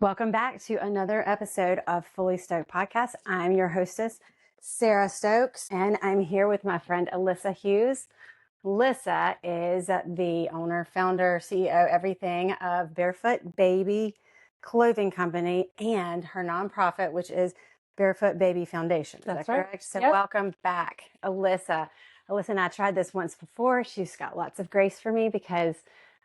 Welcome back to another episode of Fully Stoked Podcast. I'm your hostess, Sarah Stokes, and I'm here with my friend Alyssa Hughes. Alyssa is the owner, founder, CEO, everything of Barefoot Baby Clothing Company and her nonprofit, which is Barefoot Baby Foundation. Is that correct? So welcome back, Alyssa. Alyssa and I tried this once before. She's got lots of grace for me because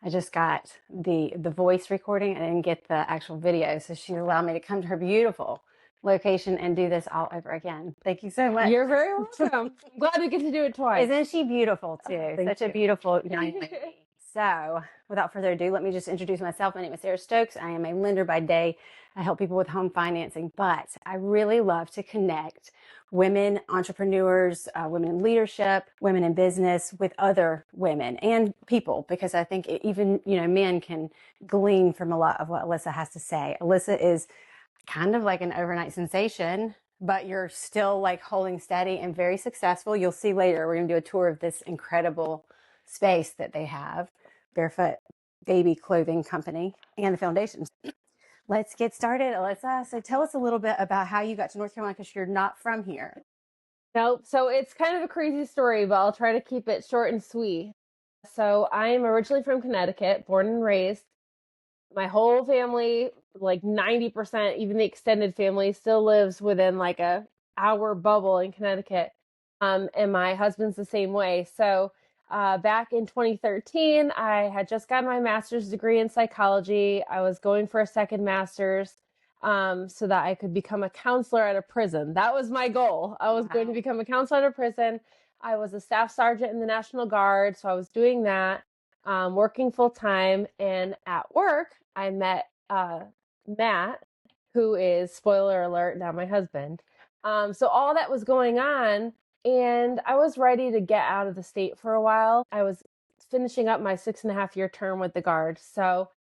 I just got the voice recording. I didn't get the actual video. So she allowed me to come to her beautiful location and do this all over again. Thank you so much. You're very welcome. I'm glad we get to do it twice. Isn't she beautiful too? Such a beautiful young lady. So without further ado, let me just introduce myself. My name is Sarah Stokes. I am a lender by day. I help people with home financing, but I really love to connect women entrepreneurs, women in leadership, women in business with other women and people, because I think even, men can glean from a lot of what Alyssa has to say. Alyssa is kind of like an overnight sensation, but you're still like holding steady and very successful. You'll see later, we're going to do a tour of this incredible space that they have, Barefoot Baby Clothing Company and the foundations. Let's get started, Alyssa. So tell us a little bit about how you got to North Carolina, because you're not from here. Nope. So it's kind of a crazy story, but I'll try to keep it short and sweet. So I am originally from Connecticut, born and raised. My whole family, like 90%, even the extended family, still lives within like a hour bubble in Connecticut. And my husband's the same way. So back in 2013, I had just gotten my master's degree in psychology. I was going for a second master's so that I could become a counselor at a prison. That was my goal. I was going to become a counselor at a prison. I was a staff sergeant in the National Guard, so I was doing that, working full time. And at work, I met Matt, who is, spoiler alert, now my husband. So all that was going on. And I was ready to get out of the state for a while. I was finishing up my 6.5-year term with the Guard. So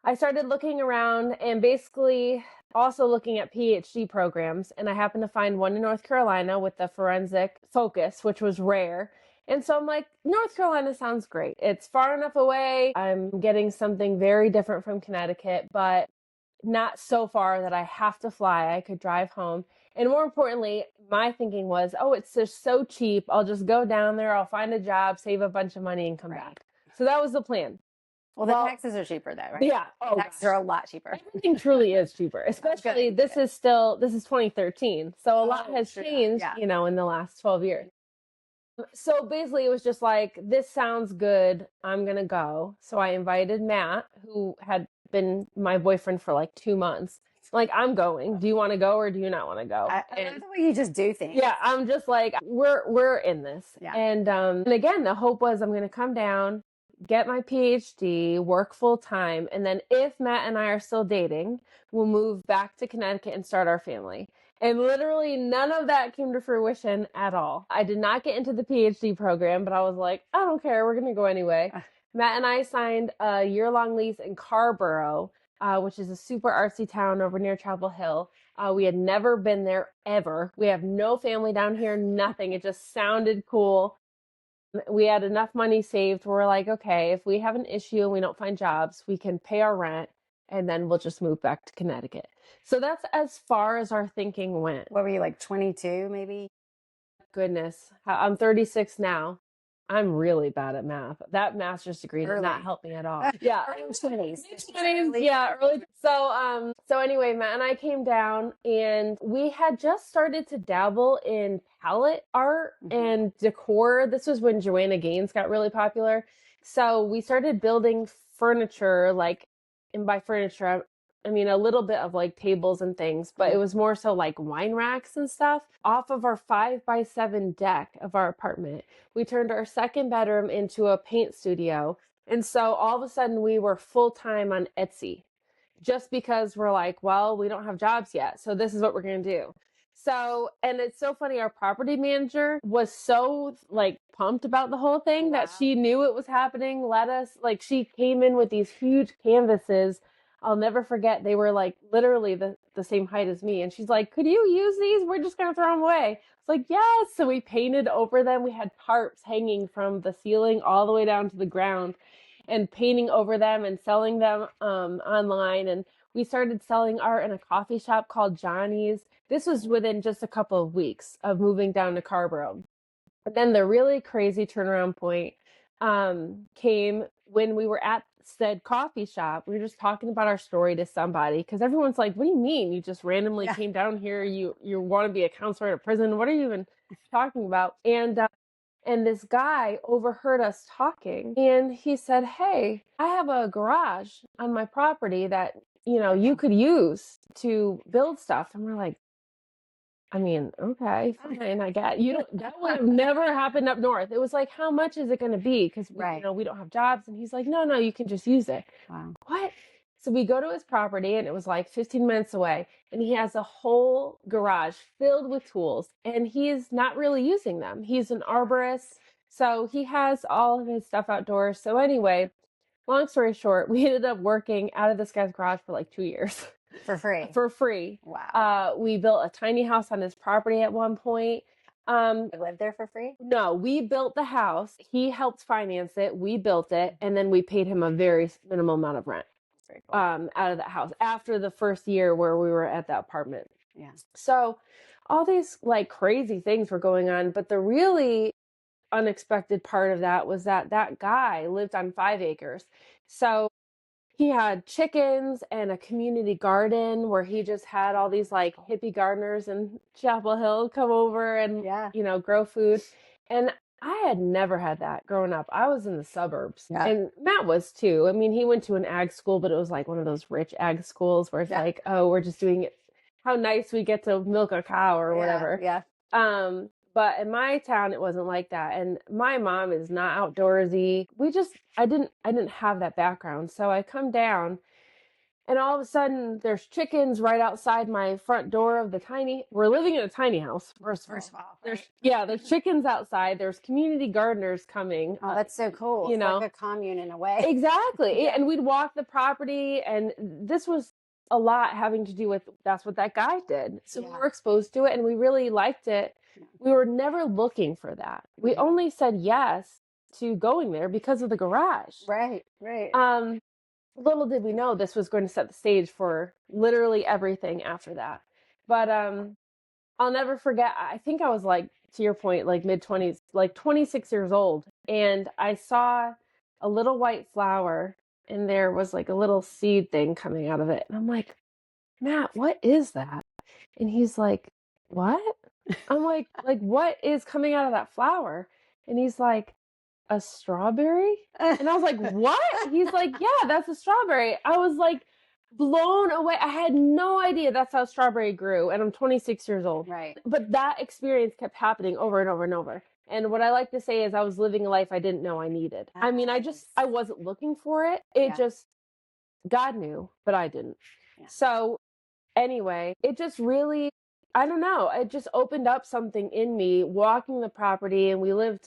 I started looking around and basically also looking at PhD programs. And I happened to find one in North Carolina with the forensic focus, which was rare. And so I'm like, North Carolina sounds great. It's far enough away. I'm getting something very different from Connecticut, but not so far that I have to fly. I could drive home. And more importantly, my thinking was, oh, it's just so cheap. I'll just go down there. I'll find a job, save a bunch of money, and come back. So that was the plan. Well, the taxes are cheaper though, right? Yeah. The taxes are a lot cheaper. Everything truly is cheaper, especially this is 2013. So a lot has changed, in the last 12 years. So basically it was just like, this sounds good. I'm going to go. So I invited Matt, who had been my boyfriend for like 2 months. Like, I'm going. Do you want to go or do you not want to go? I love the way you just do things. Yeah, I'm just like, we're in this. Yeah. And again, the hope was I'm going to come down, get my PhD, work full time. And then if Matt and I are still dating, we'll move back to Connecticut and start our family. And literally none of that came to fruition at all. I did not get into the PhD program, but I was like, I don't care. We're going to go anyway. Matt and I signed a year-long lease in Carrboro, which is a super artsy town over near Chapel Hill. We had never been there ever. We have no family down here, nothing. It just sounded cool. We had enough money saved. We're like, okay, if we have an issue and we don't find jobs, we can pay our rent and then we'll just move back to Connecticut. So that's as far as our thinking went. What were you, like 22 maybe? Goodness, I'm 36 now. I'm really bad at math. That master's degree did not help me at all. Yeah. Early 20s. Yeah, early. So anyway, Matt and I came down and we had just started to dabble in pallet art and decor. This was when Joanna Gaines got really popular. So we started building furniture, and by furniture, I mean, a little bit of like tables and things, but it was more so like wine racks and stuff off of our 5x7 deck of our apartment. We turned our second bedroom into a paint studio. And so all of a sudden we were full time on Etsy just because we're like, well, we don't have jobs yet. So this is what we're going to do. So, and it's so funny. Our property manager was so like pumped about the whole thing that she knew it was happening. She came in with these huge canvases. I'll never forget. They were like literally the same height as me. And she's like, could you use these? We're just going to throw them away. It's like, yes. So we painted over them. We had tarps hanging from the ceiling all the way down to the ground. and painting over them and selling them online. And we started selling art in a coffee shop called Johnny's. This was within just a couple of weeks of moving down to Carrboro. But then the really crazy turnaround point came when we were at said coffee shop. We were just talking about our story to somebody, because everyone's like, what do you mean you just randomly came down here? You want to be a counselor at a prison? What are you even talking about? And this guy overheard us talking, and he said, hey, I have a garage on my property that, you could use to build stuff. And we're like, I mean, okay, fine, I get that would have never happened up north. It was like, how much is it going to be? Because we don't have jobs. And he's like, no, you can just use it. Wow. What? So we go to his property, and it was like 15 minutes away, and he has a whole garage filled with tools, and he's not really using them. He's an arborist, so he has all of his stuff outdoors. So anyway, long story short, we ended up working out of this guy's garage for like 2 years. For free? For free. Wow. We built a tiny house on his property at one point. You lived there for free? No, we built the house. He helped finance it. We built it. And then we paid him a very minimal amount of rent Very cool. out of that house after the first year where we were at that apartment. Yeah. So all these like crazy things were going on. But the really unexpected part of that was that guy lived on 5 acres. So he had chickens and a community garden where he just had all these like hippie gardeners in Chapel Hill come over and, grow food. And I had never had that growing up. I was in the suburbs and Matt was too. I mean, he went to an ag school, but it was like one of those rich ag schools where it's like, oh, we're just doing it. How nice we get to milk a cow or whatever. Yeah. But in my town, it wasn't like that. And my mom is not outdoorsy. I didn't have that background. So I come down, and all of a sudden there's chickens right outside my front door of we're living in a tiny house. First of all. There's chickens outside. There's community gardeners coming. Oh, that's so cool. It's like a commune in a way. Exactly. Yeah. And we'd walk the property, and this was a lot having to do with, that's what that guy did. So we were exposed to it, and we really liked it. We were never looking for that. We only said yes to going there because of the garage. Right. Little did we know this was going to set the stage for literally everything after that. But I'll never forget, I think I was like, to your point, like mid-20s, like 26 years old. And I saw a little white flower, and there was like a little seed thing coming out of it. And I'm like, Matt, what is that? And he's like, what? I'm like, what is coming out of that flower? And he's like, a strawberry? And I was like, what? He's like, yeah, that's a strawberry. I was like blown away. I had no idea that's how strawberry grew. And I'm 26 years old. Right. But that experience kept happening over and over and over. And what I like to say is I was living a life I didn't know I needed. I mean, I wasn't looking for it. God knew, but I didn't. Yeah. So anyway, it just really, I don't know. It just opened up something in me walking the property, and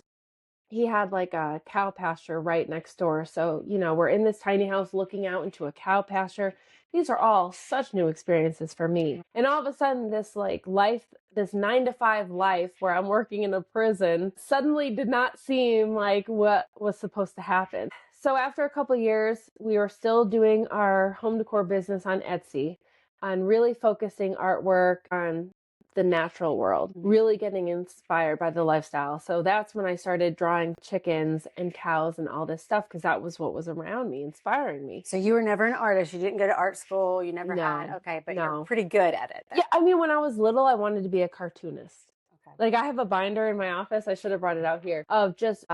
he had like a cow pasture right next door. So, we're in this tiny house looking out into a cow pasture. These are all such new experiences for me. And all of a sudden this like life, this 9-to-5 life where I'm working in a prison suddenly did not seem like what was supposed to happen. So after a couple of years, we were still doing our home decor business on Etsy, on really focusing artwork on the natural world, really getting inspired by the lifestyle. So that's when I started drawing chickens and cows and all this stuff, because that was what was around me, inspiring me. So you were never an artist. You didn't go to art school. You never had. Okay, but you're pretty good at it then. Yeah, I mean, when I was little, I wanted to be a cartoonist. Okay. Like I have a binder in my office, I should have brought it out here, of just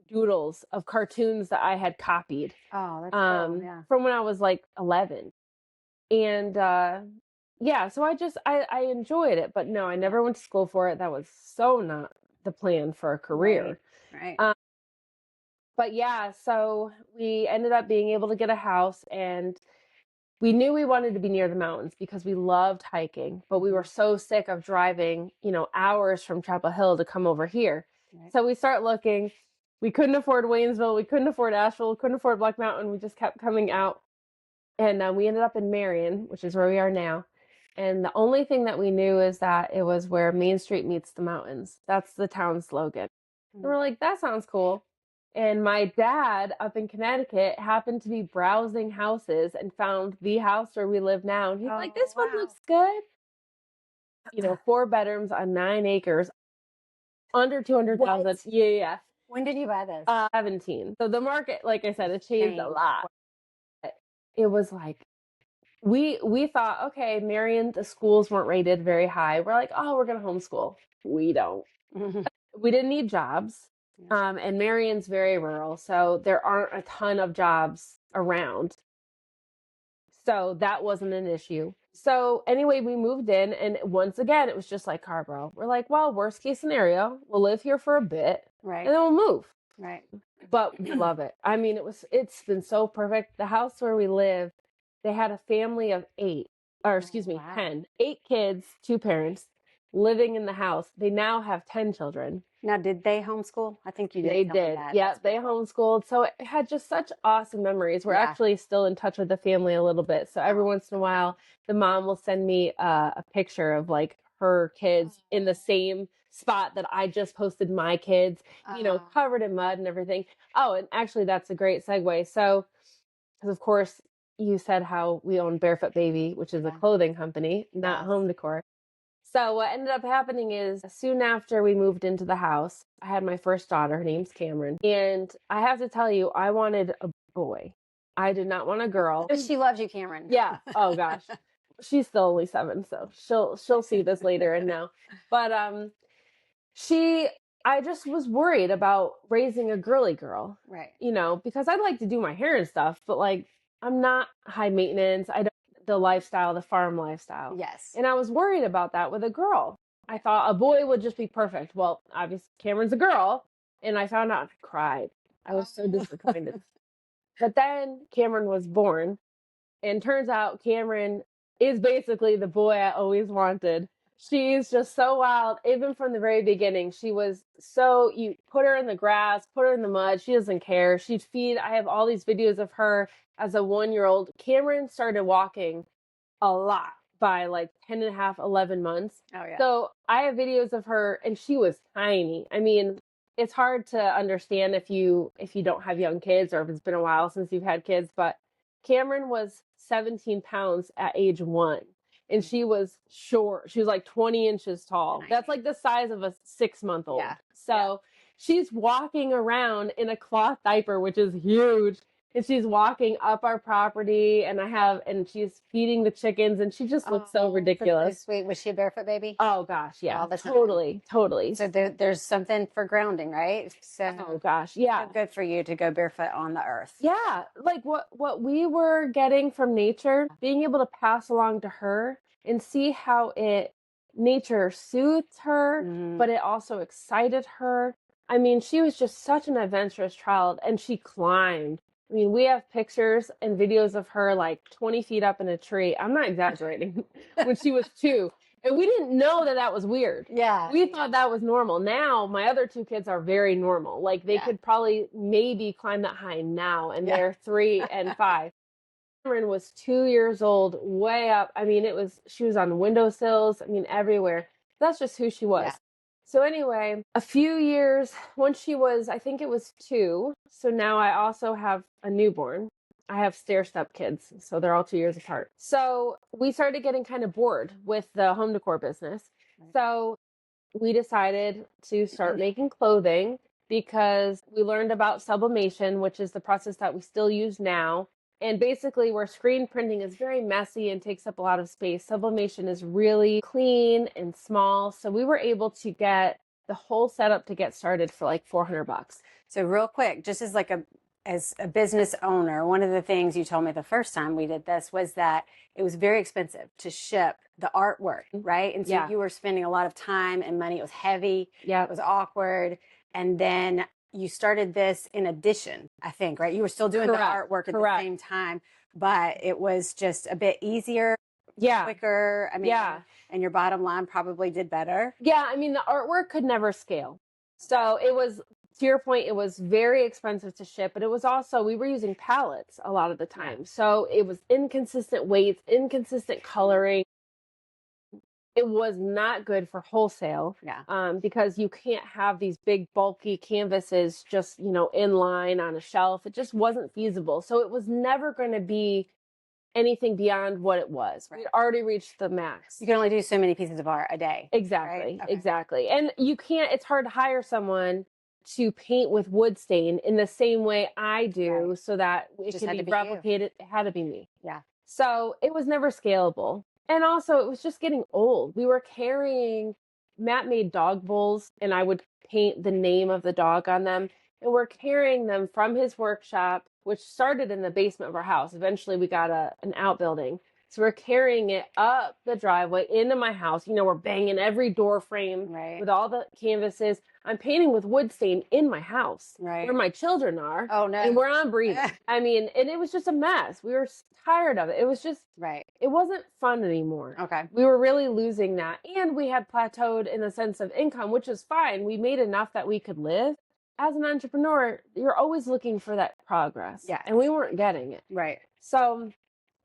doodles of cartoons that I had copied. Oh, that's cool. Yeah. From when I was like 11. And yeah, so I enjoyed it, but no, I never went to school for it. That was so not the plan for a career. Right. But yeah, so we ended up being able to get a house, and we knew we wanted to be near the mountains because we loved hiking, but we were so sick of driving, hours from Chapel Hill to come over here. Right. So we start looking. We couldn't afford Waynesville. We couldn't afford Asheville. Couldn't afford Black Mountain. We just kept coming out. And we ended up in Marion, which is where we are now. And the only thing that we knew is that it was where Main Street meets the mountains. That's the town slogan. And we're like, that sounds cool. And my dad up in Connecticut happened to be browsing houses and found the house where we live now. And he's like, this one looks good. 4 bedrooms on 9 acres, under 200,000. Yeah. When did you buy this? 17. So the market, like I said, it changed a lot. It was like, we thought, okay, Marion, the schools weren't rated very high. We're like, oh, we're going to homeschool. We don't. We didn't need jobs. And Marion's very rural, so there aren't a ton of jobs around. So that wasn't an issue. So anyway, we moved in, and once again, it was just like Carrboro. We're like, well, worst case scenario, we'll live here for a bit, right, and then we'll move. Right. But we love it. I mean, it's been so perfect. The house where we live, they had a family of 10, 8 kids, 2 parents living in the house. They now have 10 children. Now, did they homeschool? I think you did. They did. Yeah, they homeschooled. So it had just such awesome memories. We're actually still in touch with the family a little bit. So every once in a while, the mom will send me a picture of like her kids in the same spot that I just posted my kids, covered in mud and everything. Oh, and actually that's a great segue. So, because of course you said how we own Barefoot Baby, which is a clothing company, not home decor. So what ended up happening is soon after we moved into the house, I had my first daughter. Her name's Cameron. And I have to tell you, I wanted a boy. I did not want a girl. But she loves you, Cameron. Yeah. Oh gosh. She's still only 7, so she'll see this later and know. But I just was worried about raising a girly girl. Right. Because I'd like to do my hair and stuff, but like I'm not high maintenance. I don't the lifestyle, the farm lifestyle. Yes. And I was worried about that with a girl. I thought a boy would just be perfect. Well, obviously Cameron's a girl, and I found out, I cried. I was so disappointed. But then Cameron was born, and turns out Cameron is basically the boy I always wanted. She's just so wild. Even from the very beginning, she was you put her in the grass, put her in the mud. She doesn't care. She'd feed. I have all these videos of her as a 1-year-old. Cameron started walking a lot by like 10 and a half, 11 months. Oh, yeah. So I have videos of her, and she was tiny. I mean, it's hard to understand if you don't have young kids or if it's been a while since you've had kids, but Cameron was 17 pounds at age 1. And she was short. She was like 20 inches tall. Nice. That's like the size of a 6-month-old. Yeah. So she's walking around in a cloth diaper, which is huge. And she's walking up our property, and she's feeding the chickens, and she just looks so ridiculous. So sweet. Was she a barefoot baby? Oh gosh, yeah, totally. So there's something for grounding, right? So oh gosh, yeah, so good for you to go barefoot on the earth. Yeah, like what we were getting from nature, being able to pass along to her and see how nature soothed her, but it also excited her. I mean, she was just such an adventurous child, and she climbed. I mean, we have pictures and videos of her like 20 feet up in a tree. I'm not exaggerating. When she was 2. And we didn't know that was weird. Yeah. We thought that was normal. Now, my other 2 kids are very normal. Like, they could probably maybe climb that high now, and they're 3 and 5. Cameron was 2 years old, way up. I mean, she was on windowsills. I mean, everywhere. That's just who she was. Yeah. So anyway, a few years, once she was, I think it was 2. So now I also have a newborn. I have stair-step kids, so they're all 2 years apart. So we started getting kind of bored with the home decor business. So we decided to start making clothing because we learned about sublimation, which is the process that we still use now. And basically, where screen printing is very messy and takes up a lot of space, sublimation is really clean and small. So we were able to get the whole setup to get started for like $400. So real quick, just as a business owner, one of the things you told me the first time we did this was that it was very expensive to ship the artwork, right? And so you were spending a lot of time and money. It was heavy. Yeah. It was awkward. And then you started this in addition, I think, right? You were still doing the artwork at the same time, but it was just a bit easier, quicker. I mean, and your bottom line probably did better. Yeah, I mean, the artwork could never scale. So it was, to your point, it was very expensive to ship, but it was also, we were using pallets a lot of the time. So it was inconsistent weights, inconsistent coloring. It was not good for wholesale. Yeah. Because you can't have these big bulky canvases just, in line on a shelf. It just wasn't feasible. So it was never going to be anything beyond what it was. Right. We'd already reached the max. You can only do so many pieces of art a day. Exactly. Right? Okay. Exactly. And it's hard to hire someone to paint with wood stain in the same way I do, Right. so that it Just can had be to be you. replicated. It had to be me. Yeah. So it was never scalable. And also it was just getting old. We were carrying Matt made dog bowls, and I would paint the name of the dog on them. And we're carrying them from his workshop, which started in the basement of our house. Eventually we got an outbuilding. So we're carrying it up the driveway into my house. We're banging every door frame Right. with all the canvases. I'm painting with wood stain in my house, right, where my children are. Oh no. And where I'm breathing. And it was just a mess. We were tired of it. It was just, right. It wasn't fun anymore. Okay. We were really losing that. And we had plateaued in the sense of income, which is fine. We made enough that we could live. As an entrepreneur, you're always looking for that progress. Yeah. And we weren't getting it. Right. So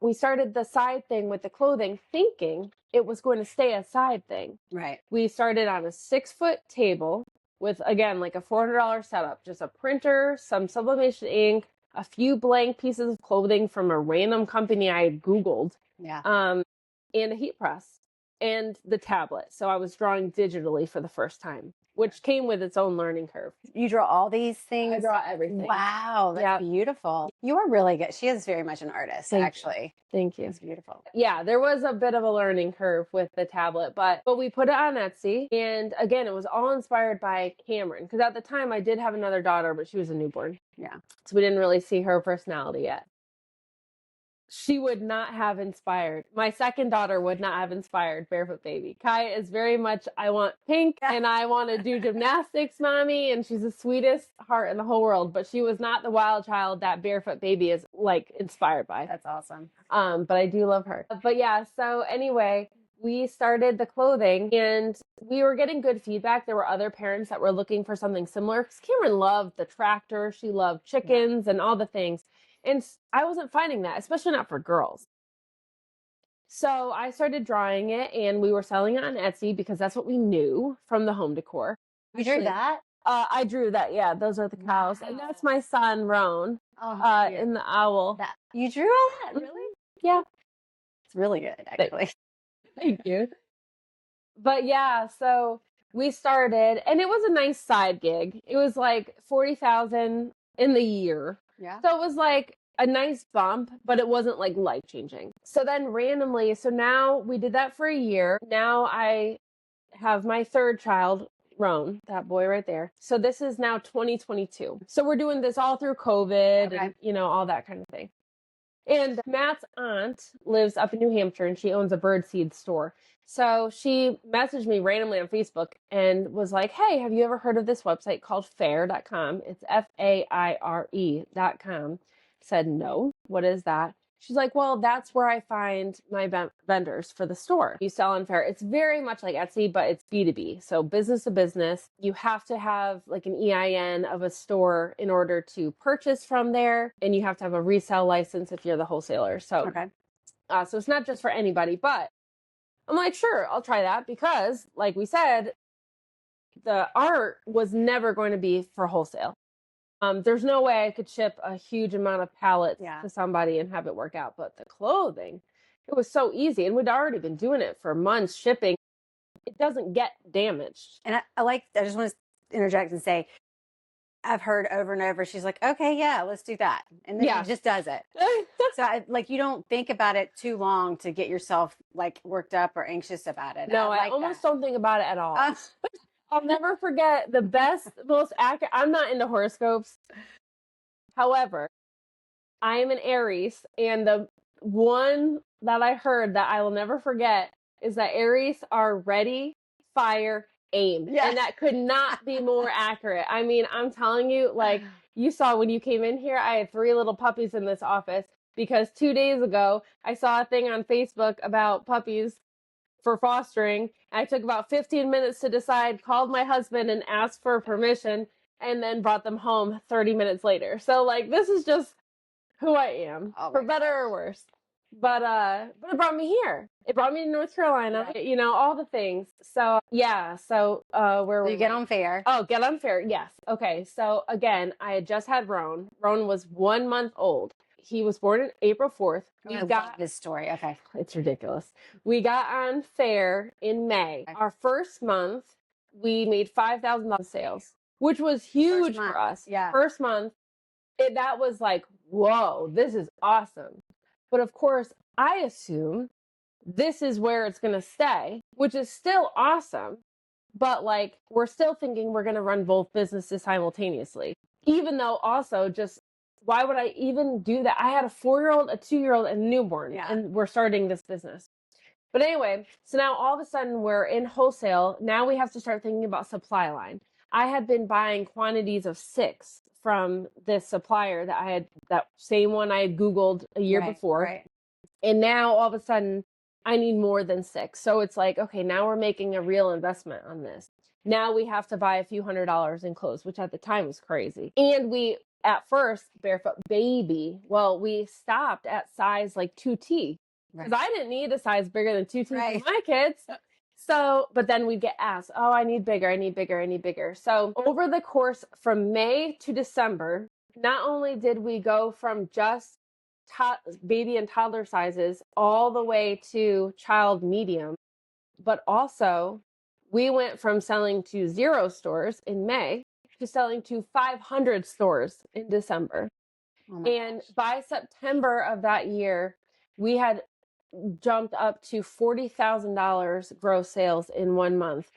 we started the side thing with the clothing, thinking it was going to stay a side thing. Right. We started on a 6-foot table with, again, like a $400 setup, just a printer, some sublimation ink, a few blank pieces of clothing from a random company I had Googled. Yeah. And a heat press and the tablet. So I was drawing digitally for the first time, which came with its own learning curve. You draw all these things? I draw everything. Wow, that's beautiful. You are really good. She is very much an artist, actually. Thank you. It's beautiful. Yeah, there was a bit of a learning curve with the tablet, but we put it on Etsy. And again, it was all inspired by Cameron, because at the time I did have another daughter, but she was a newborn. Yeah. So we didn't really see her personality yet. She would not have inspired. My second daughter would not have inspired Barefoot Baby. Kai is very much, I want pink and I want to do gymnastics, mommy. And she's the sweetest heart in the whole world. But she was not the wild child that Barefoot Baby is inspired by. That's awesome. But I do love her. But yeah, so anyway, we started the clothing and we were getting good feedback. There were other parents that were looking for something similar, because Cameron loved the tractor. She loved chickens and all the things. And I wasn't finding that, especially not for girls. So I started drawing it, and we were selling it on Etsy because that's what we knew from the home decor. You drew that? I drew that. Yeah, those are the cows. Wow. And that's my son, Roan, in the owl. You drew all that? Really? Yeah. It's really good, actually. Thank you. But yeah, so we started, and it was a nice side gig. It was like $40,000 in the year. Yeah. So it was like a nice bump, but it wasn't like life-changing. So then randomly, so now we did that for a year. Now I have my third child, Roan, that boy right there. So this is now 2022. So we're doing this all through COVID and, all that kind of thing. And Matt's aunt lives up in New Hampshire, and she owns a birdseed store. So she messaged me randomly on Facebook and was like, hey, have you ever heard of this website called faire.com? It's FAIRE.com. Said, no, what is that? She's like, well, that's where I find my vendors for the store. You sell on Faire. It's very much like Etsy, but it's B2B. So business to business. You have to have like an EIN of a store in order to purchase from there. And you have to have a resale license if you're the wholesaler. So, so it's not just for anybody, but I'm like, sure, I'll try that, because like we said, the art was never going to be for wholesale. There's no way I could ship a huge amount of pallets to somebody and have it work out. But the clothing, it was so easy. And we'd already been doing it for months, shipping. It doesn't get damaged. And I just want to interject and say, I've heard over and over, she's like, okay, yeah, let's do that. And then she just does it. So you don't think about it too long to get yourself worked up or anxious about it. No, I almost don't think about it at all. I'll never forget the best, most accurate. I'm not into horoscopes. However, I am an Aries, and the one that I heard that I will never forget is that Aries are ready, fire, aim. Yes. And that could not be more accurate. I mean, I'm telling you, you saw when you came in here, I had 3 little puppies in this office, because 2 days ago, I saw a thing on Facebook about puppies for fostering. I took about 15 minutes to decide, called my husband and asked for permission, and then brought them home 30 minutes later. So this is just who I am, for better or worse. But it brought me here. It brought me to North Carolina, Right. you know, all the things. So yeah, so where So you get on fair. Oh, get on fair. Yes. Okay. So again, I had just had Roan. Roan was 1 month old. He was born on April 4th. I love this story. Okay. It's ridiculous. We got on fair in May. Okay. Our first month, we made $5,000 sales, which was huge for us. Yeah. First month, that was like, whoa, this is awesome. But of course, I assume this is where it's going to stay, which is still awesome. But like, we're still thinking we're going to run both businesses simultaneously, even though also just, why would I even do that? I had a 4-year-old, a 2-year-old, and a newborn, and we're starting this business. But anyway, so now all of a sudden we're in wholesale. Now we have to start thinking about supply line. I had been buying quantities of 6 from this supplier that same one I had Googled a year before. Right. And now all of a sudden I need more than 6. So it's like, okay, now we're making a real investment on this. Now we have to buy a few $100s in clothes, which at the time was crazy. And we, at first, Barefoot baby, well, we stopped at size like 2T. Because I didn't need a size bigger than 2T for my kids. So, but then we'd get asked, oh, I need bigger, I need bigger, I need bigger. So over the course from May to December, not only did we go from just baby and toddler sizes all the way to child medium, but also we went from selling to 0 stores in May to selling to 500 stores in December. And by September of that year, we had jumped up to $40,000 gross sales in 1 month.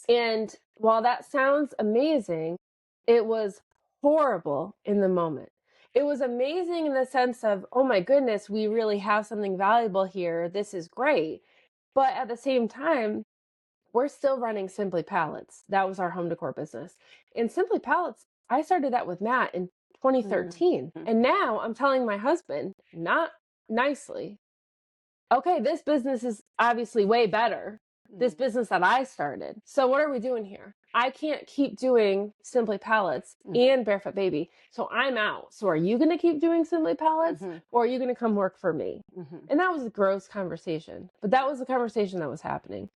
And while that sounds amazing, it was horrible in the moment. It was amazing in the sense of, oh my goodness, we really have something valuable here. This is great. But at the same time, we're still running Simply Pallets. That was our home decor business. And Simply Pallets, I started that with Matt in 2013. And now I'm telling my husband, not nicely, okay, this business is obviously way better. This business that I started. So what are we doing here? I can't keep doing Simply Pallets and Barefoot Baby. So I'm out. So are you going to keep doing Simply Pallets or are you going to come work for me? And that was a gross conversation, but that was the conversation that was happening.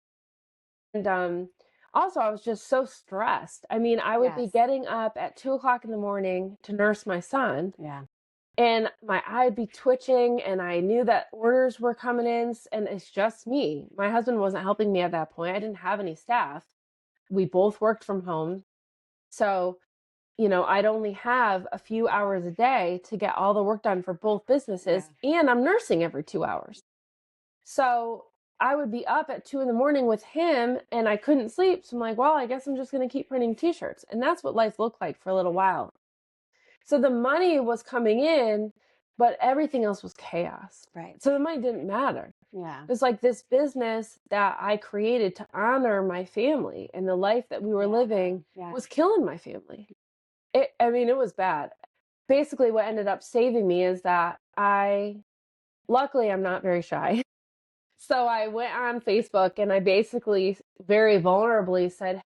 And also I was just so stressed. I mean, I would be getting up at 2:00 in the morning to nurse my son. And I'd be twitching and I knew that orders were coming in and it's just me. My husband wasn't helping me at that point. I didn't have any staff. We both worked from home. So, you know, I'd only have a few hours a day to get all the work done for both businesses. And I'm nursing every 2 hours. So I would be up at 2 in the morning with him and I couldn't sleep. So I'm like, well, I guess I'm just going to keep printing t-shirts. And that's what life looked like for a little while. So the money was coming in, but everything else was chaos. So the money didn't matter. It was like this business that I created to honor my family and the life that we were living was killing my family. It was bad. Basically what ended up saving me is that luckily I'm not very shy. So I went on Facebook and I basically very vulnerably said,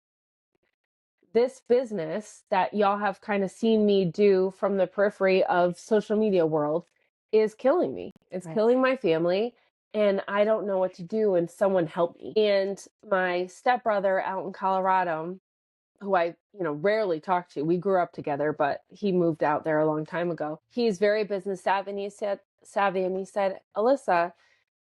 this business that y'all have kind of seen me do from the periphery of social media world is killing me. It's killing my family and I don't know what to do and someone help me. And my stepbrother out in Colorado, who I, rarely talk to, we grew up together, but he moved out there a long time ago. He's very business savvy and he said, Alyssa,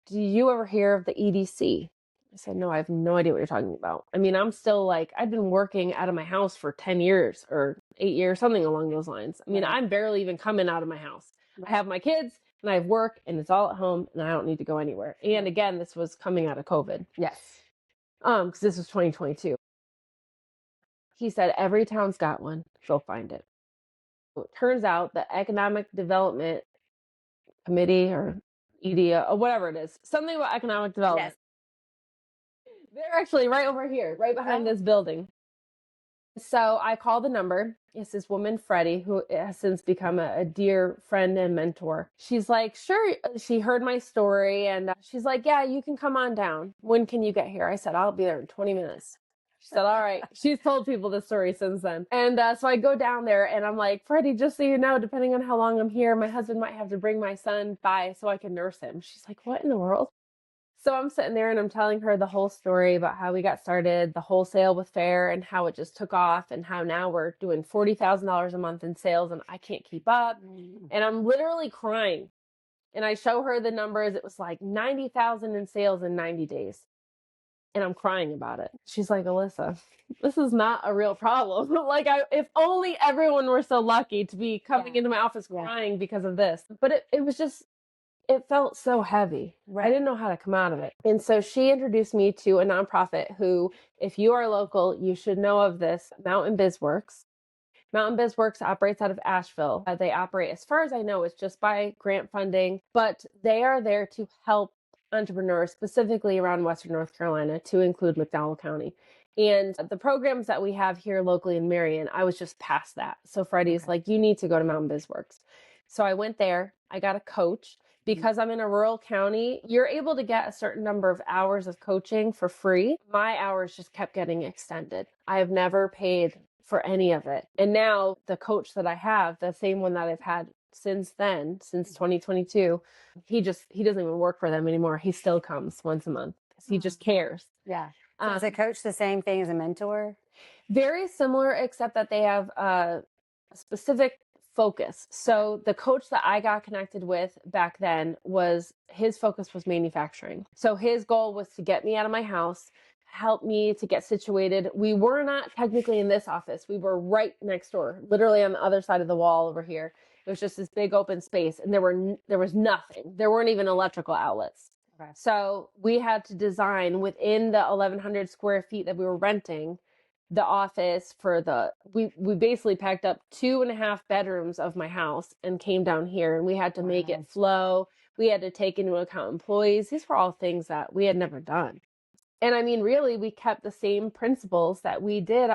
do you ever hear of the EDC? I said, no, I have no idea what you're talking about. I mean, I'm still I've been working out of my house for 10 years or 8 years, something along those lines. I mean, I'm barely even coming out of my house. I have my kids and I have work and it's all at home and I don't need to go anywhere. And again, this was coming out of COVID. Because this was 2022. He said, every town's got one. Go find it. So it turns out the Economic Development Committee or EDA or whatever it is, something about economic development. They're actually right over here, right behind this building. So I called the number. It's this woman, Freddie, who has since become a dear friend and mentor. She's like, sure. She heard my story and she's like, yeah, you can come on down. When can you get here? I said, I'll be there in 20 minutes. She said, all right. She's told people this story since then. And so I go down there and I'm like, Freddie, just so you know, depending on how long I'm here, my husband might have to bring my son by so I can nurse him. She's like, what in the world? So I'm sitting there and I'm telling her the whole story about how we got started, the wholesale with Fair, and how it just took off, and how now we're doing $40,000 a month in sales and I can't keep up. And I'm literally crying. And I show her the numbers. It was like 90,000 in sales in 90 days. And I'm crying about it. She's like, Alyssa, this is not a real problem. Like, if only everyone were so lucky to be coming into my office crying because of this. But it was just, it felt so heavy. Right. I didn't know how to come out of it. And so she introduced me to a nonprofit who, if you are local, you should know of this, Mountain BizWorks. Mountain BizWorks operates out of Asheville. They operate, as far as I know, it's just by grant funding, but they are there to help entrepreneurs, specifically around Western North Carolina, to include McDowell County. And the programs that we have here locally in Marion, I was just past that. So Freddie's like, you need to go to Mountain BizWorks. So I went there. I got a coach. Because I'm in a rural county, you're able to get a certain number of hours of coaching for free. My hours just kept getting extended. I have never paid for any of it. And now the coach that I have, the same one that I've had since then, since 2022, he doesn't even work for them anymore. He still comes once a month because he just cares. Yeah. So is a coach the same thing as a mentor? Very similar, except that they have a specific focus. So the coach that I got connected with back then his focus was manufacturing. So his goal was to get me out of my house, help me to get situated. We were not technically in this office. We were right next door, literally on the other side of the wall over here. It was just this big open space, and there was nothing. There weren't even electrical outlets. Okay. So we had to design within the 1,100 square feet that we were renting the office we basically packed up 2.5 bedrooms of my house and came down here, and we had to make it flow. We had to take into account employees. These were all things that we had never done. And I mean, really, we kept the same principles that we did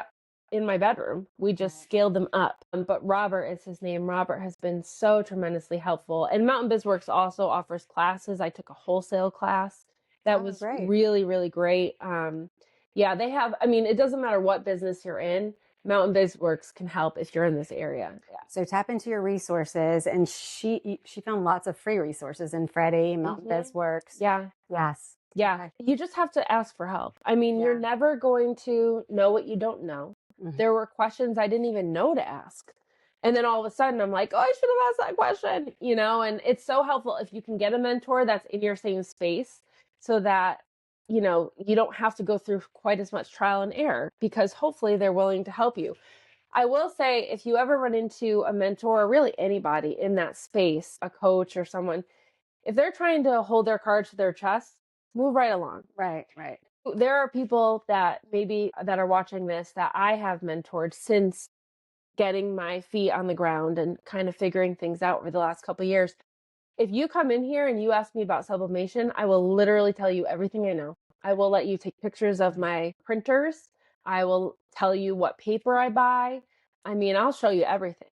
in my bedroom. We just scaled them up. But Robert is his name. Robert has been so tremendously helpful. And Mountain BizWorks also offers classes. I took a wholesale class that was really, really great. Yeah, they have, I mean, it doesn't matter what business you're in, Mountain BizWorks can help if you're in this area. Yeah. So tap into your resources, and she found lots of free resources in Freddie, Mountain BizWorks. Yeah. Yes. Yeah. Okay. You just have to ask for help. I mean, you're never going to know what you don't know. Mm-hmm. There were questions I didn't even know to ask. And then all of a sudden I'm like, oh, I should have asked that question, and it's so helpful if you can get a mentor that's in your same space so that you don't have to go through quite as much trial and error, because hopefully they're willing to help you. I will say, if you ever run into a mentor, or really anybody in that space, a coach or someone, if they're trying to hold their cards to their chest, move right along. Right. There are people that are watching this that I have mentored since getting my feet on the ground and kind of figuring things out over the last couple of years. If you come in here and you ask me about sublimation, I will literally tell you everything I know. I will let you take pictures of my printers. I will tell you what paper I buy. I mean, I'll show you everything.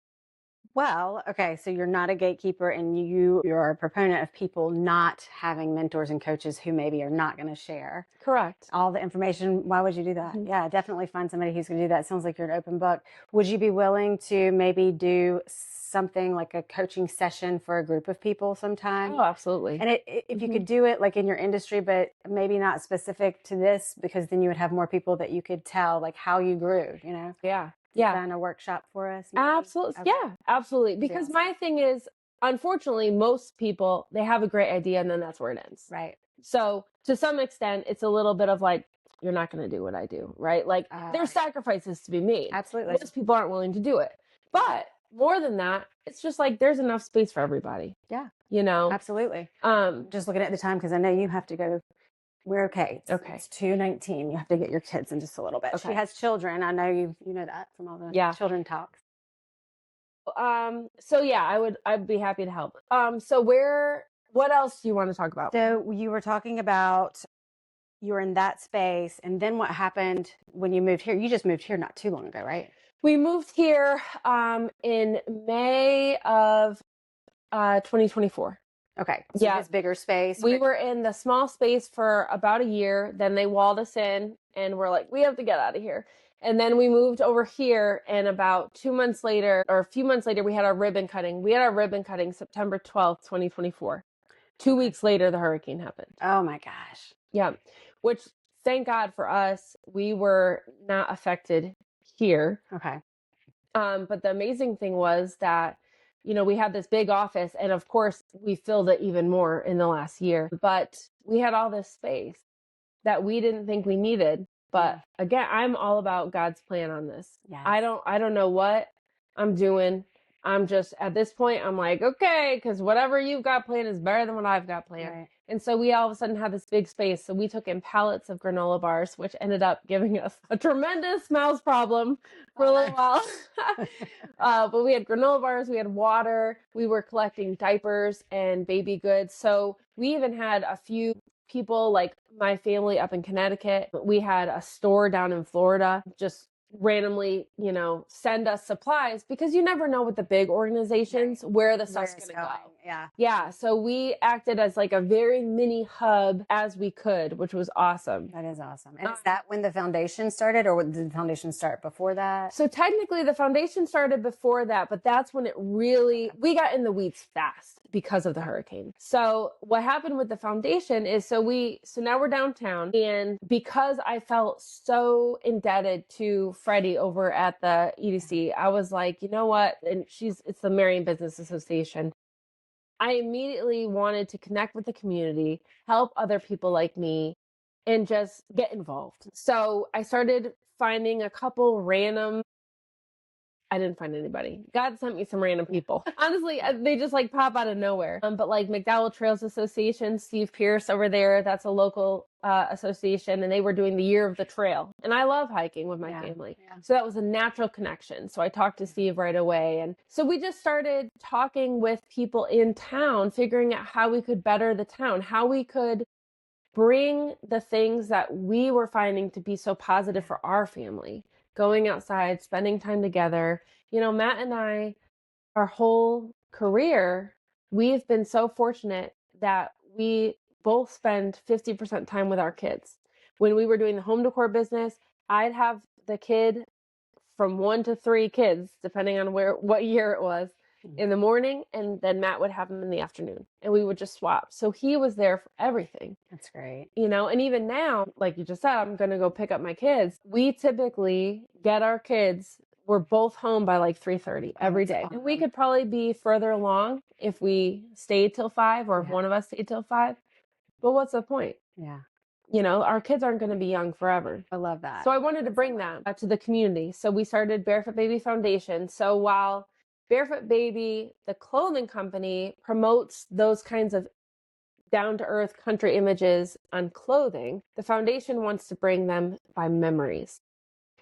Well, okay, so you're not a gatekeeper, and you're a proponent of people not having mentors and coaches who maybe are not going to share. Correct. All the information. Why would you do that? Mm-hmm. Yeah, definitely find somebody who's going to do that. It sounds like you're an open book. Would you be willing to maybe do something like a coaching session for a group of people sometime? Oh, absolutely. And if you could do it like in your industry, but maybe not specific to this, because then you would have more people that you could tell like how you grew, Yeah. Design a workshop for us? Maybe? Absolutely. Okay. Yeah, absolutely. Because my thing is, unfortunately, most people, they have a great idea and then that's where it ends. Right. So to some extent, it's a little bit of like, you're not going to do what I do, right? Like there's sacrifices to be made. Absolutely. Most people aren't willing to do it. But more than that, it's just like there's enough space for everybody. Yeah. Absolutely. Just looking at the time, because I know you have to go. We're okay. It's 2:19. You have to get your kids in just a little bit. Okay. She has children. I know you know that from all the children talks. So yeah, I'd be happy to help. So what else do you want to talk about? So you were talking about you were in that space, and then what happened when you moved here? You just moved here not too long ago, right? We moved here in May of 2024. Okay. So Yeah. this bigger space. We were in the small space for about a year. Then they walled us in and we're like, we have to get out of here. And then we moved over here, and about 2 months later, or a few months later, we had our ribbon cutting. We had our ribbon cutting September 12th, 2024. 2 weeks later, the hurricane happened. Oh my gosh. Yeah. Which, thank God for us, we were not affected here. Okay. But the amazing thing was that, we had this big office, and of course we filled it even more in the last year, but we had all this space that we didn't think we needed. But again, I'm all about God's plan on this. Yes. I don't know what I'm doing. I'm just, at this point, I'm like, okay, because whatever you've got planned is better than what I've got planned. Right. And so we all of a sudden had this big space. So we took in pallets of granola bars, which ended up giving us a tremendous mouse problem for a little while. But we had granola bars, we had water, we were collecting diapers and baby goods. So we even had a few people, like my family up in Connecticut. We had a store down in Florida just randomly, send us supplies, because you never know with the big organizations where the stuff's going to go. Yeah. Yeah. So we acted as like a very mini hub as we could, which was awesome. That is awesome. And is that when the foundation started, or did the foundation start before that? So technically the foundation started before that, but that's when it really, we got in the weeds fast because of the hurricane. So what happened with the foundation is, so now we're downtown, and because I felt so indebted to Freddie over at the EDC, I was like, you know what? And it's the Marion Business Association. I immediately wanted to connect with the community, help other people like me, and just get involved. So I started finding a couple I didn't find anybody. God sent me some random people. Honestly, they just like pop out of nowhere. But like McDowell Trails Association, Steve Pierce over there, that's a local association, and they were doing the Year of the Trail. And I love hiking with my family. Yeah. So that was a natural connection. So I talked to Steve right away. And so we just started talking with people in town, figuring out how we could better the town, how we could bring the things that we were finding to be so positive for our family. Going outside, spending time together. Matt and I, our whole career, we've been so fortunate that we both spend 50% time with our kids. When we were doing the home decor business, I'd have the kid from 1 to 3 kids, depending on what year it was, in the morning, and then Matt would have them in the afternoon, and we would just swap. So he was there for everything. That's great. And even now, like you just said, I'm going to go pick up my kids. We typically get our kids, we're both home by like 3:30 every day. And we could probably be further along if we stayed till 5, or if one of us stayed till 5. But what's the point? Yeah. Our kids aren't going to be young forever. I love that. So I wanted to bring that to the community. So we started Barefoot Baby Foundation. So while Barefoot Baby, the clothing company, promotes those kinds of down-to-earth country images on clothing, the foundation wants to bring them by memories.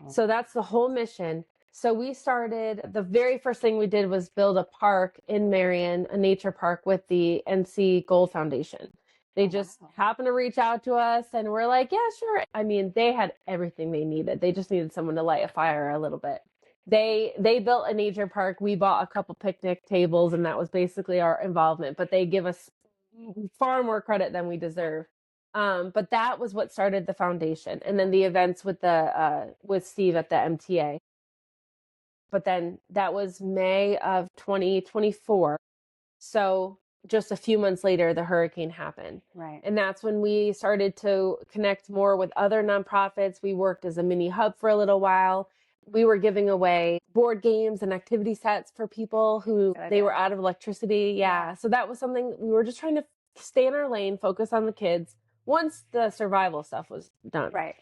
So that's the whole mission. So we started, the very first thing we did was build a park in Marion, a nature park, with the NC Gold Foundation. They just happened to reach out to us, and we're like, yeah, sure. I mean, they had everything they needed. They just needed someone to light a fire a little bit. They built a nature park. We bought a couple picnic tables, and that was basically our involvement. But they give us far more credit than we deserve. But that was what started the foundation, and then the events with Steve at the MTA. But then that was May of 2024. So just a few months later, the hurricane happened. Right. And that's when we started to connect more with other nonprofits. We worked as a mini hub for a little while. We were giving away board games and activity sets for people who they were out of electricity. Yeah. So that was something we were just trying to stay in our lane, focus on the kids once the survival stuff was done. Right.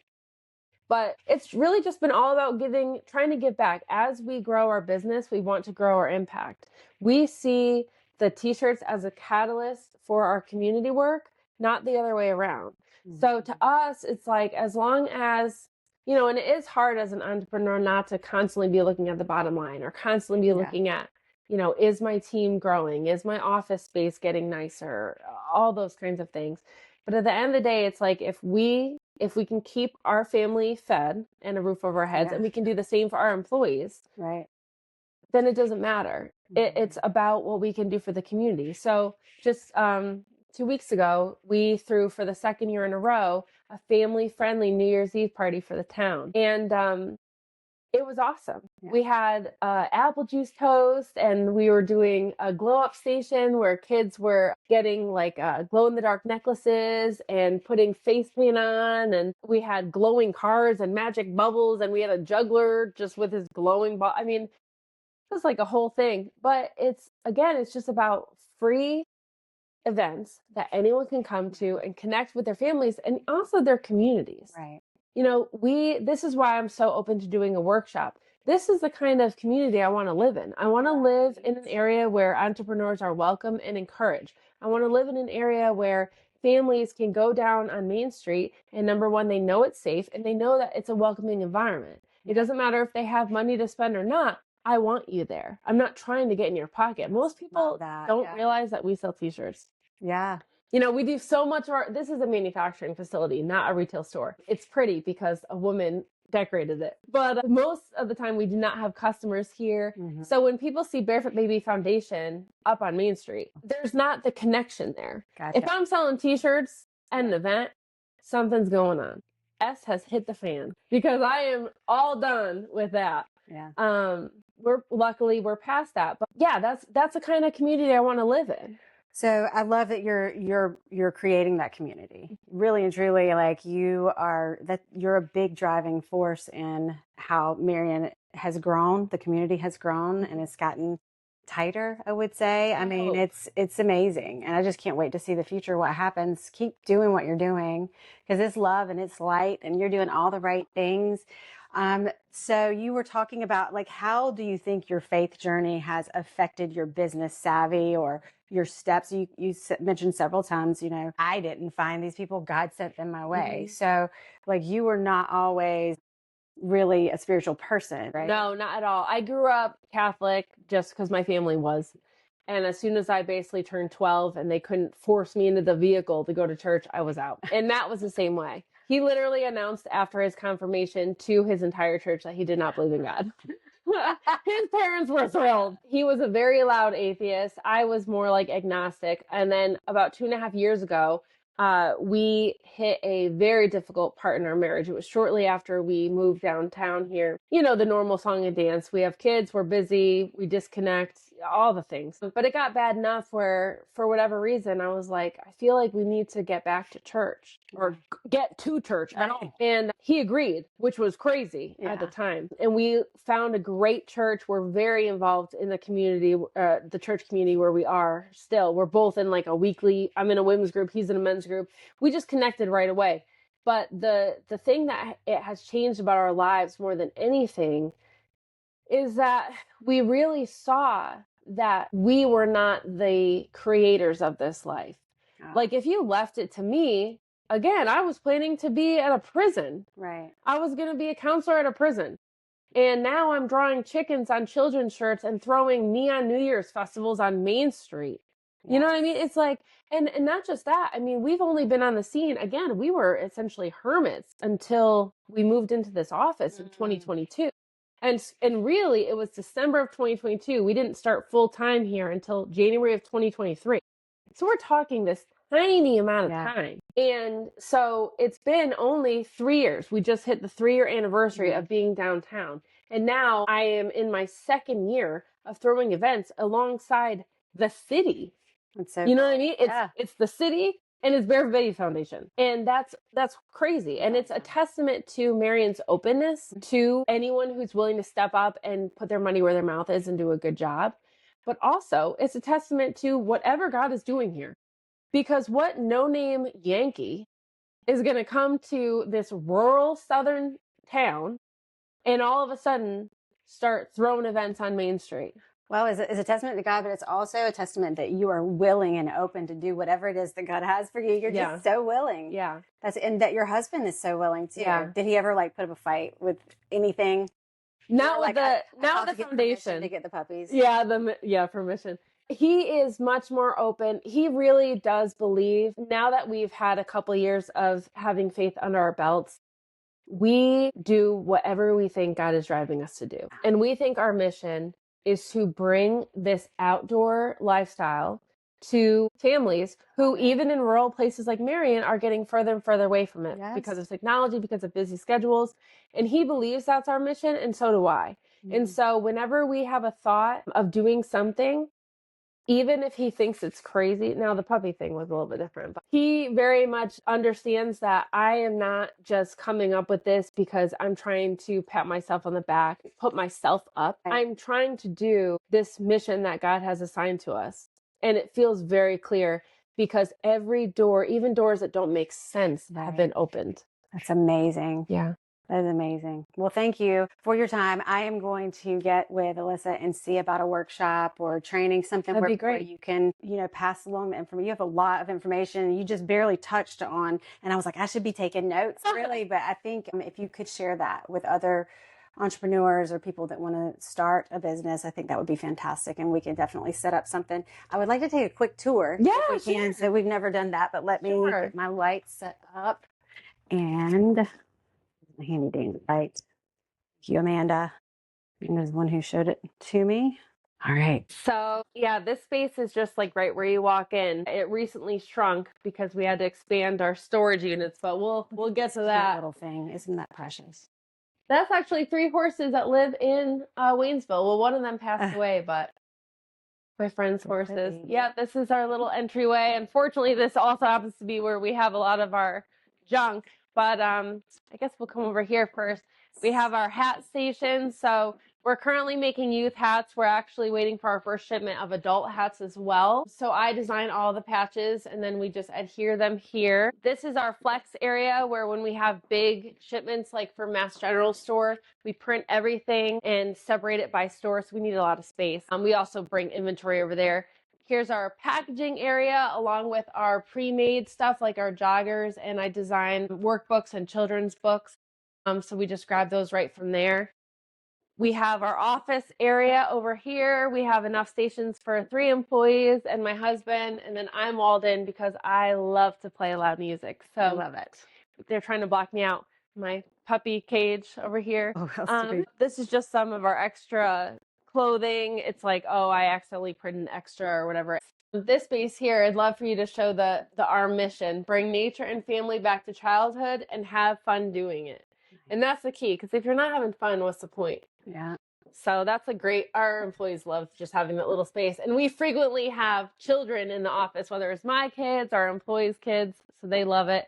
But it's really just been all about trying to give back. As we grow our business, we want to grow our impact. We see the t-shirts as a catalyst for our community work, not the other way around. Mm-hmm. So to us, it's like, as long as, and it is hard as an entrepreneur not to constantly be looking at the bottom line, or constantly be looking at, is my team growing? Is my office space getting nicer? All those kinds of things. But at the end of the day, it's like, if we can keep our family fed and a roof over our heads, and we can do the same for our employees, right, then it doesn't matter. It's about what we can do for the community. So just 2 weeks ago, we threw for the second year in a row a family-friendly New Year's Eve party for the town. And it was awesome. Yeah. We had apple juice toast, and we were doing a glow-up station where kids were getting like glow-in-the-dark necklaces and putting face paint on. And we had glowing cars and magic bubbles, and we had a juggler just with his glowing ball. I mean, it was like a whole thing. But it's just about free events that anyone can come to and connect with their families and also their communities. Right. You know, this is why I'm so open to doing a workshop. This is the kind of community I want to live in. I want to live in an area where entrepreneurs are welcome and encouraged. I want to live in an area where families can go down on Main Street and number one, they know it's safe and they know that it's a welcoming environment. It doesn't matter if they have money to spend or not. I want you there. I'm not trying to get in your pocket. Most people don't realize that we sell t-shirts. Yeah. You know, we do so much of this is a manufacturing facility, not a retail store. It's pretty because a woman decorated it. But most of the time we do not have customers here. Mm-hmm. So when people see Barefoot Baby Foundation up on Main Street, there's not the connection there. Gotcha. If I'm selling t-shirts at an event, something's going on. S has hit the fan because I am all done with that. Yeah. We're past that. But yeah, that's the kind of community I want to live in. So I love that you're creating that community. Really and truly, like you're a big driving force in how Marion has grown, the community has grown, and it's gotten tighter, I would say. I mean, it's amazing. And I just can't wait to see the future, what happens. Keep doing what you're doing because it's love and it's light and you're doing all the right things. So you were talking about like, how do you think your faith journey has affected your business savvy or your steps? You mentioned several times, you know, I didn't find these people, God sent them my way. Mm-hmm. So like you were not always really a spiritual person, right? No, not at all. I grew up Catholic just because my family was. And as soon as I basically turned 12 and they couldn't force me into the vehicle to go to church, I was out. And Matt was the same way. He literally announced after his confirmation to his entire church that he did not believe in God. His parents were thrilled. He was a very loud atheist. I was more like agnostic. And then about 2.5 years ago, we hit a very difficult part in our marriage. It was shortly after we moved downtown here. You know, the normal song and dance. We have kids, we're busy, we disconnect, all the things. But it got bad enough where, for whatever reason, I was like, I feel like we need to get back to church or get to church at all. And he agreed, which was crazy at the time. And we found a great church. We're very involved in the community, the church community where we are still. We're both in like a weekly, I'm in a women's group, he's in a men's group. We just connected right away. But the thing that it has changed about our lives more than anything is that we really saw that we were not the creators of this life. Oh. Like if you left it to me, again, I was planning to be at a prison. Right. I was going to be a counselor at a prison. And now I'm drawing chickens on children's shirts and throwing neon New Year's festivals on Main Street. Yes. You know what I mean? It's like, and not just that. I mean, we've only been on the scene. Again, we were essentially hermits until we moved into this office in 2022. And really, it was December of 2022. We didn't start full time here until January of 2023. So we're talking this tiny amount of time. And so it's been only 3 years. We just hit the 3-year anniversary of being downtown. And now I am in my second year of throwing events alongside the city. So you know what I mean? It's the city and it's Barefoot Baby Foundation. And that's crazy. And it's a testament to Marion's openness to anyone who's willing to step up and put their money where their mouth is and do a good job. But also it's a testament to whatever God is doing here. Because what no-name Yankee is going to come to this rural southern town and all of a sudden start throwing events on Main Street? Well, it's a testament to God, but it's also a testament that you are willing and open to do whatever it is that God has for you. You're just so willing. Yeah. And that your husband is so willing too. Yeah. Did he ever like put up a fight with anything? Not with the foundation to get the puppies. Yeah, permission. He is much more open. He really does believe, now that we've had a couple years of having faith under our belts, we do whatever we think God is driving us to do. And we think our mission is to bring this outdoor lifestyle to families who, even in rural places like Marion, are getting further and further away from it because of technology, because of busy schedules. And he believes that's our mission, and so do I. And so whenever we have a thought of doing something, even if he thinks it's crazy, now the puppy thing was a little bit different, but he very much understands that I am not just coming up with this because I'm trying to pat myself on the back, put myself up. I'm trying to do this mission that God has assigned to us. And it feels very clear because every door, even doors that don't make sense, have been opened. That's amazing. Yeah. That is amazing. Well, thank you for your time. I am going to get with Alyssa and see about a workshop or training, something That'd be where great. you can, pass along the information. You have a lot of information you just barely touched on. And I was like, I should be taking notes, really. But I think if you could share that with other entrepreneurs or people that want to start a business, I think that would be fantastic. And we can definitely set up something. I would like to take a quick tour. Yeah, if we can. So we've never done that, but let me get my lights set up and handy dandy light. Thank you, Amanda. You're the one who showed it to me. All right. So yeah, this space is just like right where you walk in. It recently shrunk because we had to expand our storage units, but we'll get to that. Little thing, isn't that precious? That's actually 3 horses that live in Waynesville. Well, one of them passed away, but my friend's horses. Yeah, this is our little entryway. Unfortunately, this also happens to be where we have a lot of our junk. But I guess we'll come over here first. We have our hat station. So we're currently making youth hats. We're actually waiting for our first shipment of adult hats as well. So I design all the patches and then we just adhere them here. This is our flex area where when we have big shipments, like for Mass General Store, we print everything and separate it by store. So we need a lot of space. We also bring inventory over there. Here's our packaging area along with our pre-made stuff like our joggers, and I design workbooks and children's books. So we just grab those right from there. We have our office area over here. We have enough stations for 3 employees and my husband, and then I'm walled in because I love to play loud music. So I love it. They're trying to block me out. My puppy cage over here. Oh, this is just some of our extra clothing. It's like, oh, I accidentally printed an extra or whatever. This space here, I'd love for you to show our mission: bring nature and family back to childhood and have fun doing it. And that's the key, because if you're not having fun, what's the point? Yeah. So that's our employees love just having that little space. And we frequently have children in the office, whether it's my kids, our employees' kids, so they love it.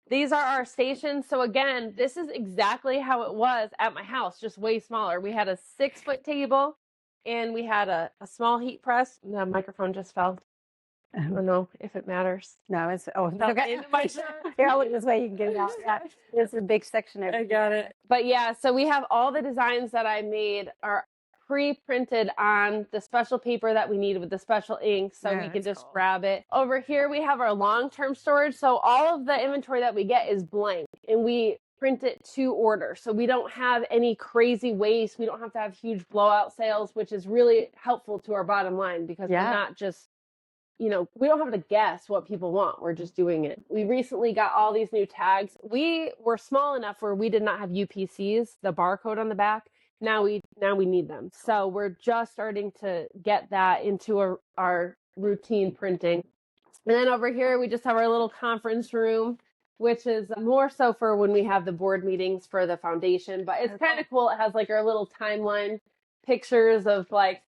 These are our stations. So again, this is exactly how it was at my house, just way smaller. We had a 6-foot table and we had a small heat press. The microphone just fell. I don't know if it matters. No, it's okay. Here, I'll look this way. You can get it out. Yeah, it's a big section over. I got it. But yeah, so we have all the designs that I made are pre-printed on the special paper that we need with the special ink, so we can just grab it. Over here we have our long-term storage. So all of the inventory that we get is blank, and we print it to order. So we don't have any crazy waste. We don't have to have huge blowout sales, which is really helpful to our bottom line because we're not just, we don't have to guess what people want. We're just doing it. We recently got all these new tags. We were small enough where we did not have UPCs, the barcode on the back. Now we need them. So we're just starting to get that into our routine printing. And then over here, we just have our little conference room, which is more so for when we have the board meetings for the foundation. But it's kind of cool. It has like our little timeline pictures of like,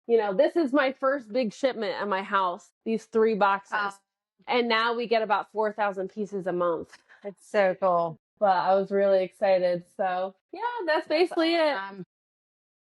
this is my first big shipment at my house, these 3 boxes. And now we get about 4,000 pieces a month. It's so cool. But I was really excited. So yeah, that's basically it.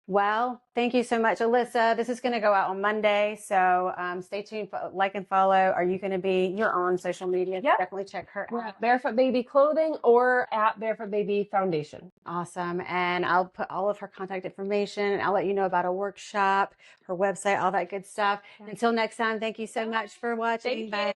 Well, thank you so much, Alyssa. This is going to go out on Monday. So stay tuned, like and follow. Are you going to be, you're on social media? Yep. Definitely check her out. Barefoot Baby Clothing or at Barefoot Baby Foundation. Awesome. And I'll put all of her contact information and I'll let you know about a workshop, her website, all that good stuff. Until next time, thank you so much for watching. Thank you.